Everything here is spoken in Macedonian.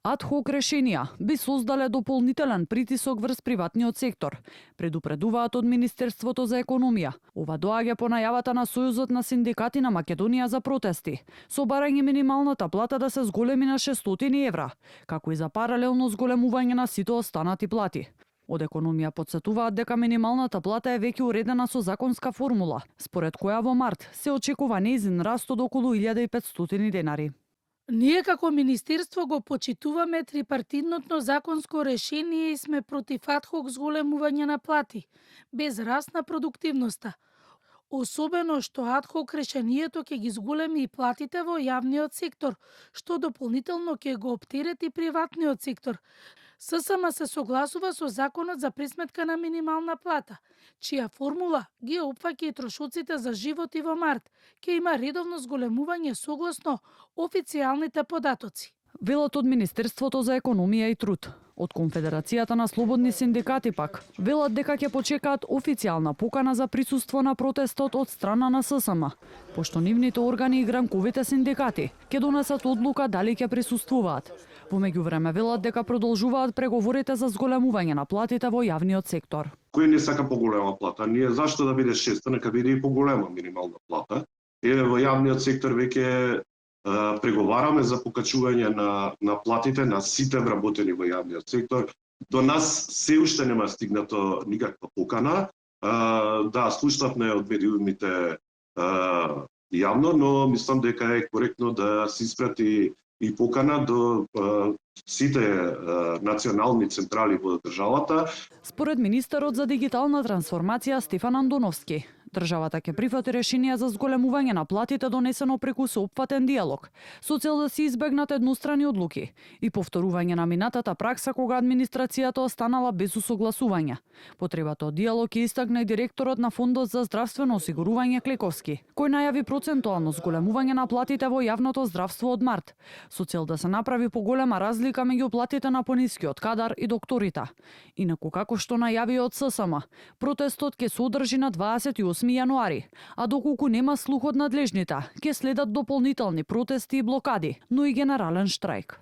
Ад-хок решенија би создале дополнителен притисок врз приватниот сектор, предупредуваат од Министерството за економија. Ова доаѓа по најавата на Сојузот на синдикати на Македонија за протести, со барање минималната плата да се зголеми на 600 евра, како и за паралелно зголемување на сите останати плати. Од економија потсетуваат дека минималната плата е веќе уредена со законска формула, според која во март се очекува нејзин раст од околу 1500 денари. Ние како Министерство го почитуваме трипартитното законско решение и сме против ад-хок зголемување на плати, без раст на продуктивноста. Особено што ад-хок решението ќе ги зголеми и платите во јавниот сектор, што дополнително ќе го оптерети приватниот сектор. ССМ се согласува со Законот за пресметка на минимална плата, чија формула ги опфаќа и трошоците за живот и во март ќе има редовно зголемување согласно официјалните податоци. Велат од Министерството за економија и труд. Од Конфедерацијата на слободни синдикати пак велат дека ќе почекаат официјална покана за присуство на протестот од страна на ССМ, пошто нивните органи и гранковите синдикати ќе донесат одлука дали ќе присуствуваат. Во меѓувреме велат дека продолжуваат преговорите за зголемување на платите во јавниот сектор. Кој не сака поголема плата? Ние зашто да биде 600, нека биде и поголема минимална плата. Еве во јавниот сектор веќе преговараме за покачување на платите на сите вработени во јавниот сектор. До нас се уште нема стигнато никаква покана. Да, слушнавме од медиумите јавно, но мислам дека е коректно да се испрати и покана до сите национални централи во државата. Според министерот за дигитална трансформација Стефан Андоновски, државата ќе прифати решение за зголемување на платите донесено преку соопфатен диалог, со цел да се избегнат еднострани одлуки и повторување на минатата пракса кога администрацијата останала без усогласување. Потребата од диалог ќе истакне и директорот на Фондот за здравствено осигурување Клековски, кој најави процентуално зголемување на платите во јавното здравство од март, со цел да се направи поголема разлика меѓу платите на понискиот кадар и докторите. Инаку како што најави од ССМ, протестот ќе се одржи на 28 јануари, а доколку нема слух од надлежните, ќе следат дополнителни протести и блокади, но и генерален штрајк.